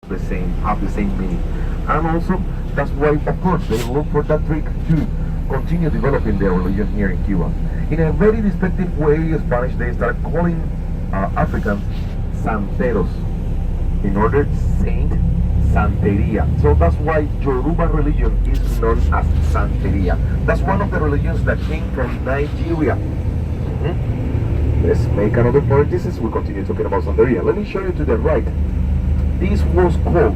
have the same meaning. And also, that's why, of course, they look for that trick to continue developing their religion here in Cuba. In a very despective way, in Spanish, they start calling Africans santeros, in order Saint Santeria. So that's why Yoruba religion is known as Santeria. That's one of the religions that came from Nigeria. Let's make another parenthesis. We'll continue talking about Santeria. Let me show you to the right. This was called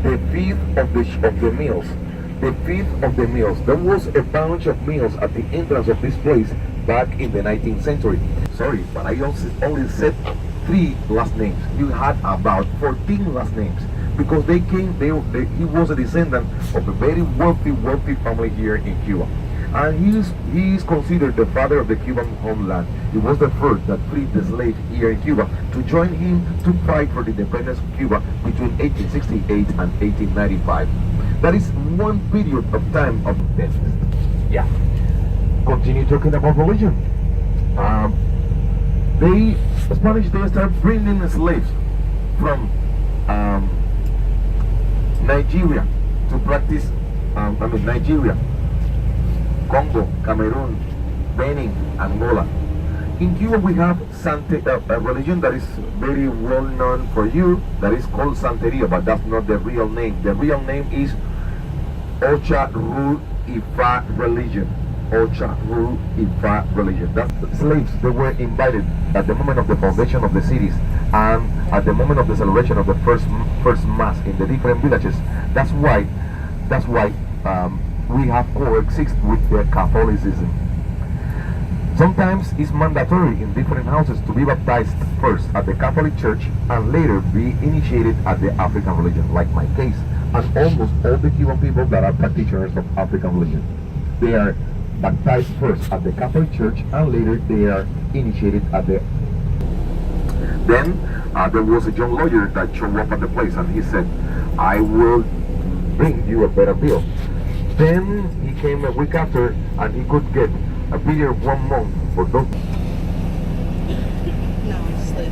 the feast of the meals. The feast of the meals. There was a bunch of meals at the entrance of this place back in the 19th century. Sorry, but I only said 3 last names. You had about 14 last names because they came. He was a descendant of a very wealthy family here in Cuba, and he is considered the father of the Cuban homeland. He was the first that freed the slaves here in Cuba to join him to fight for the independence of Cuba between 1868 and 1895. That is one period of time of death. Yeah. Continue talking about religion. Spanish, they start bringing slaves from Nigeria to practice. Nigeria, Congo, Cameroon, Benin, Angola. In Cuba, we have a religion that is very well known for you, that is called Santeria, but that's not the real name. The real name is Ocha Ru Ifa religion. Ocha Ru Ifa religion. That's the slaves. They were invited at the moment of the foundation of the cities and at the moment of the celebration of the first mass in the different villages. That's why we have coexist with the Catholicism. Sometimes it's mandatory in different houses to be baptized first at the Catholic Church and later be initiated at the African religion, like my case, and almost all the Cuban people that are practitioners of African religion. They are baptized first at the Catholic Church and later they are initiated at the... Then there was a young lawyer that showed up at the place and he said, I will bring you a better bill. Then he came a week after and he could get a period of 1 month for those. No, I sleep.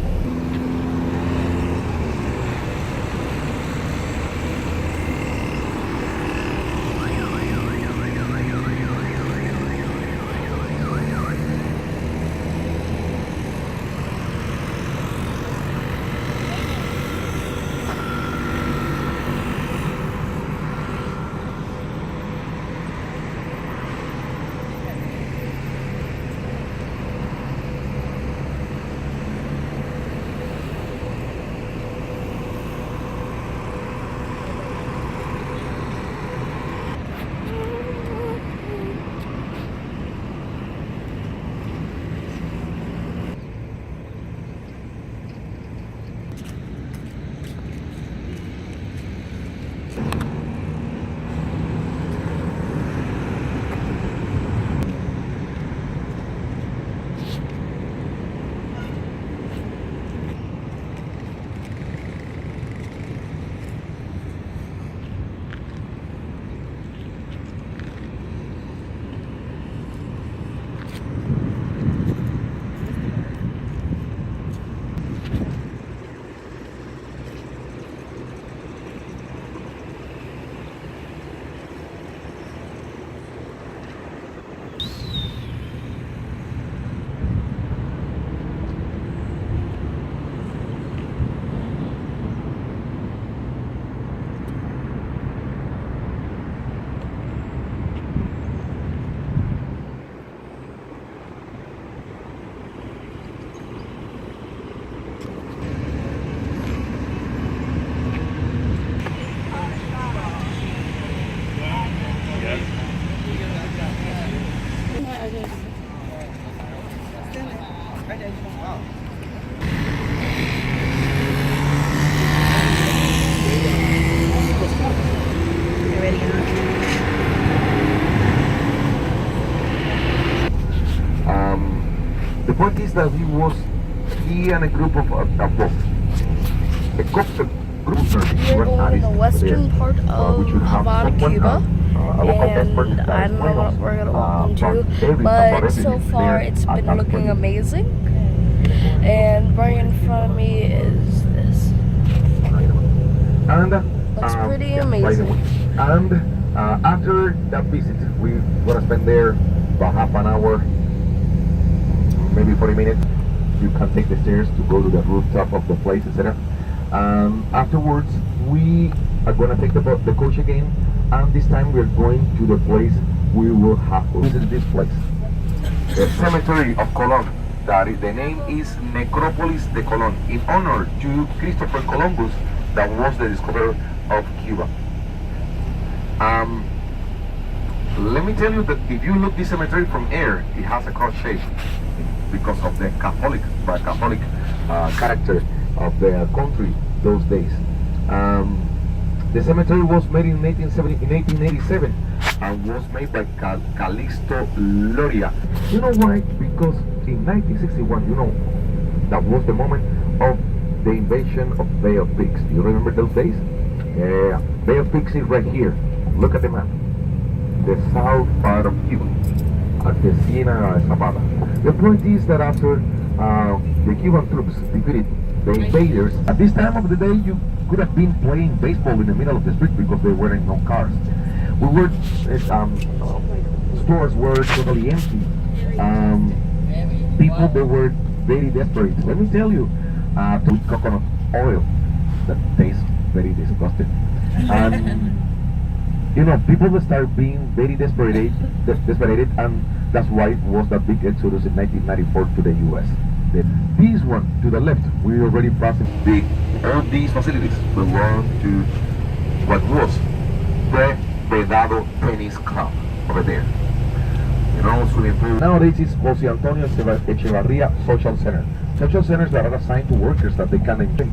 The point is that he and a group of We're going in the western part of Havana, Cuba, and I don't know what we're gonna walk into, but so far it's been looking amazing. And right in front of me is this. And Looks pretty yeah, by the amazing. way. And after that visit, we're gonna spend there about half an hour, maybe 40 minutes. You can take the stairs to go to the rooftop of the place, etc. Afterwards, we are gonna take the coach again, and this time we're going to the place we will have to visit this place, the cemetery of Colón. The name is Necropolis de Colón, in honor to Christopher Columbus, that was the discoverer of Cuba. Let me tell you that if you look this cemetery from air, it has a cross shape because of the Catholic character of the country those days. The cemetery was made in 1887 and was made by Calixto Loria. You know why? Because in 1961, you know, that was the moment of the invasion of Bay of Pigs. Do you remember those days? Yeah, Bay of Pigs is right here. Look at the map. The south part of Cuba, at the Ciénaga de Zapata. The point is that after the Cuban troops defeated the invaders, at this time of the day you could have been playing baseball in the middle of the street because there weren't no cars. Stores were totally empty. People, they were very desperate. Let me tell you, with coconut oil that tastes very disgusting. You know, people start being very desperate, and that's why it was that big exodus in 1994 to the U.S. This one to the left, we already passed. All these facilities belong to what was the Vedado Tennis Club over there. You know, swimming pool. Nowadays it's Jose Antonio Echevarria Social Center. Social centers that are assigned to workers that they can enjoy.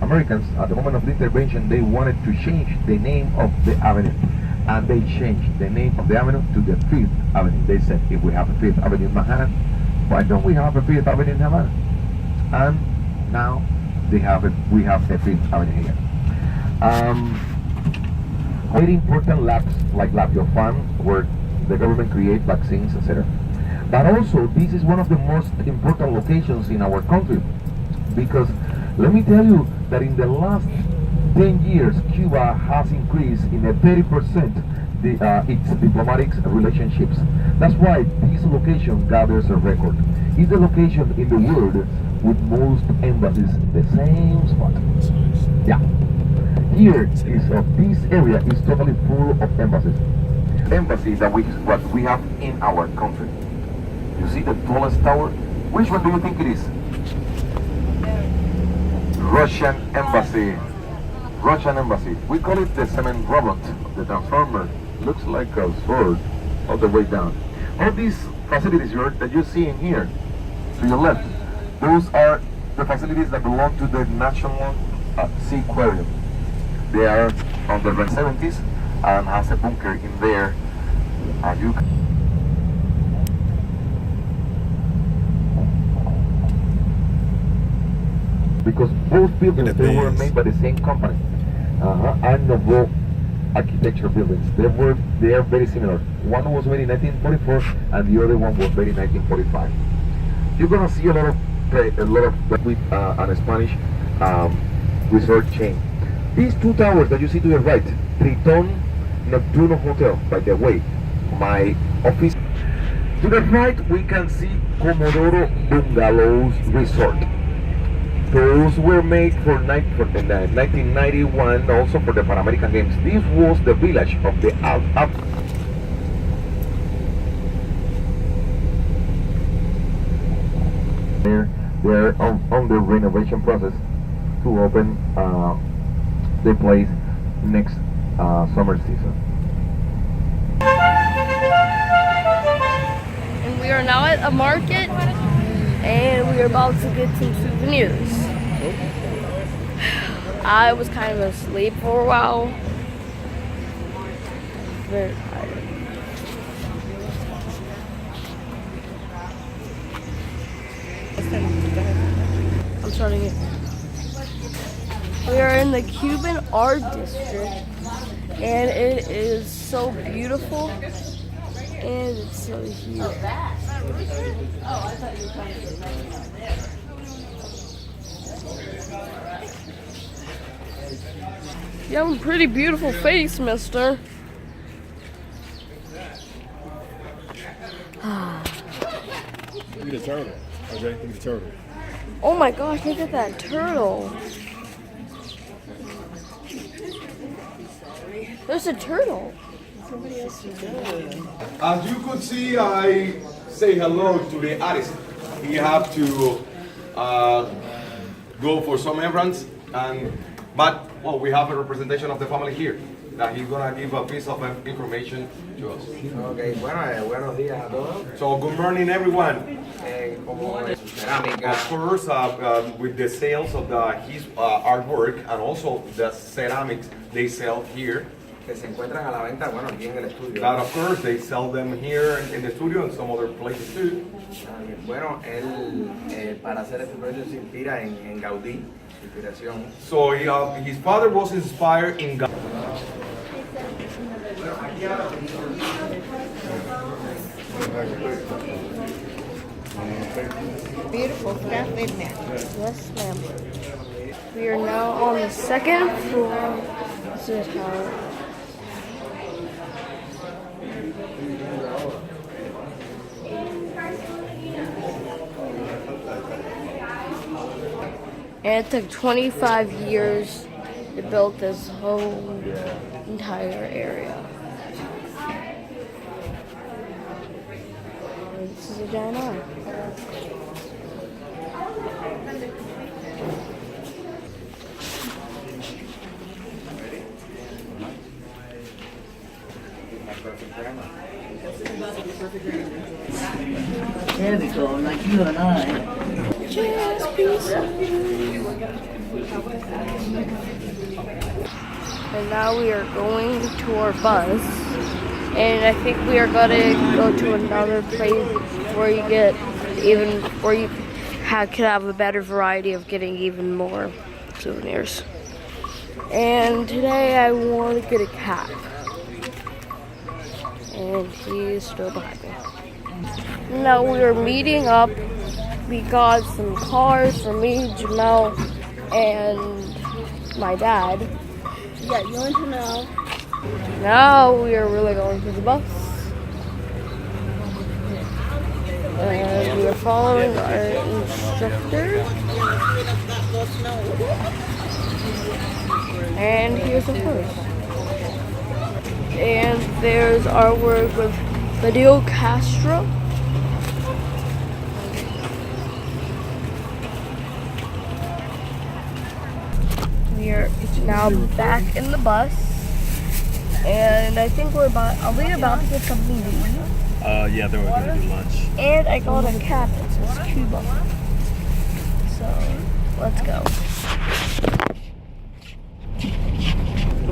Americans, at the moment of the intervention, they wanted to change the name of the avenue. And they changed the name of the avenue to the Fifth Avenue. They said, if we have a Fifth Avenue in Manhattan, why don't we have a Fifth Avenue in Havana? And now we have a Fifth Avenue here. Very important labs like Lab Your Farm, where the government creates vaccines, etc. But also, this is one of the most important locations in our country, because let me tell you that in the last 10 years, Cuba has increased in a 30% its diplomatic relationships. That's why this location gathers a record. It's the location in the world with most embassies in the same spot. Yeah. Here is this area is totally full of embassies. Embassy that what we have in our country. You see the tallest tower? Which one do you think it is? Russian embassy. Russian embassy. We call it the cement robot. The transformer looks like a sword all the way down. All these facilities that you see in here, to your left, those are the facilities that belong to the National Sea Aquarium. They are on the 70s and has a bunker in there. And you because both buildings, they were made by the same company. And Novo architecture buildings. They are very similar. One was made in 1944 and the other one was made in 1945. You're gonna see a lot of with an Spanish resort chain. These two towers that you see to the right, Triton Nocturno Hotel, by the way, my office. To the right, we can see Comodoro Bungalows Resort. Those were made for 1991, also for the Pan American Games. This was the village of the They're on the renovation process to open the place next summer season. And we are now at a market, and we are about to get some souvenirs. I was kind of asleep for a while. Very tired. I'm starting it. We are in the Cuban Art District, and it is so beautiful, and it's so huge. You have a pretty beautiful face, mister. Look at the turtle. Okay, look at the turtle. Oh my gosh, look at that turtle. There's a turtle. As you could see, I say hello to the artist. He have to go for some errands, but well, we have a representation of the family here that he's gonna give a piece of information to us. Ok, bueno, buenos días a todos. So good morning, everyone. Como cerámica, Of course, with the sales of his artwork and also the ceramics they sell here. que se encuentran a la venta, bueno, aquí en el estudio. That of course they sell them here in the studio and some other places too. Bueno, él para hacer este proyecto se inspira en Gaudí, su inspiración. So his father was inspired in God. Beautiful stuff, isn't it? Yes, ma'am. We are now on the second floor. This is how. And it took 25 years to build this whole entire area. And this is a giant arm. Médico, no ayuda nada, Cheers, peace. And now we are going to our bus, and I think we are gonna go to another place where you get could have a better variety of getting even more souvenirs. And today I want to get a cap, and he's still behind me. Now we are meeting up. We got some cars for me, Jamel, and my dad. Yeah, you want to know? Now we are really going to the bus. And we are following our instructor. And here's the first. And there's our word with Fidel Castro. We are now back in the bus, and I think are we about to get something to eat? Yeah, they were gonna do lunch. And I got a cap that says Cuba. So, let's go.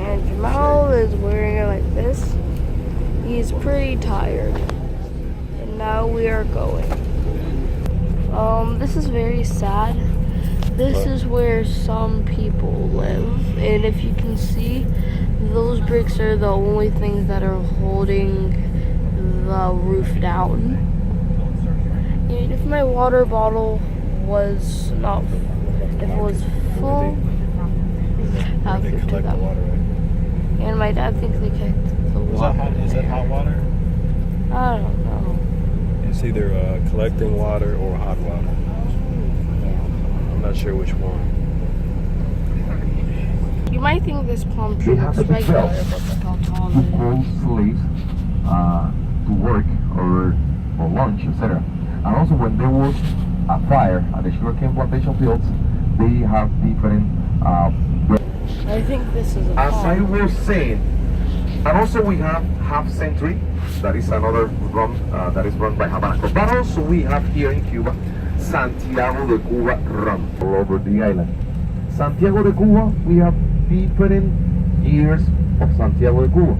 And Jamal is wearing it like this. He's pretty tired. And now we are going. This is very sad. This is where some people live, and if you can see, those bricks are the only things that are holding the roof down. And if my water bottle was not, if it was full, I'll give to them. And my dad thinks they kept the water. Is that hot water? I don't know. It's either collecting water or hot water. I'm not sure which one. You might think this palm tree looks regular, but look how tall who it call slaves to work or for lunch, etc. And also when there was a fire at the sugarcane plantation fields, they have different is. I think this is a as I palm. was saying, and also we have Half Century, that is another rum that is run by Havana. But also we have here in Cuba Santiago de Cuba rum all over the island. Santiago de Cuba, we have different years of Santiago de Cuba.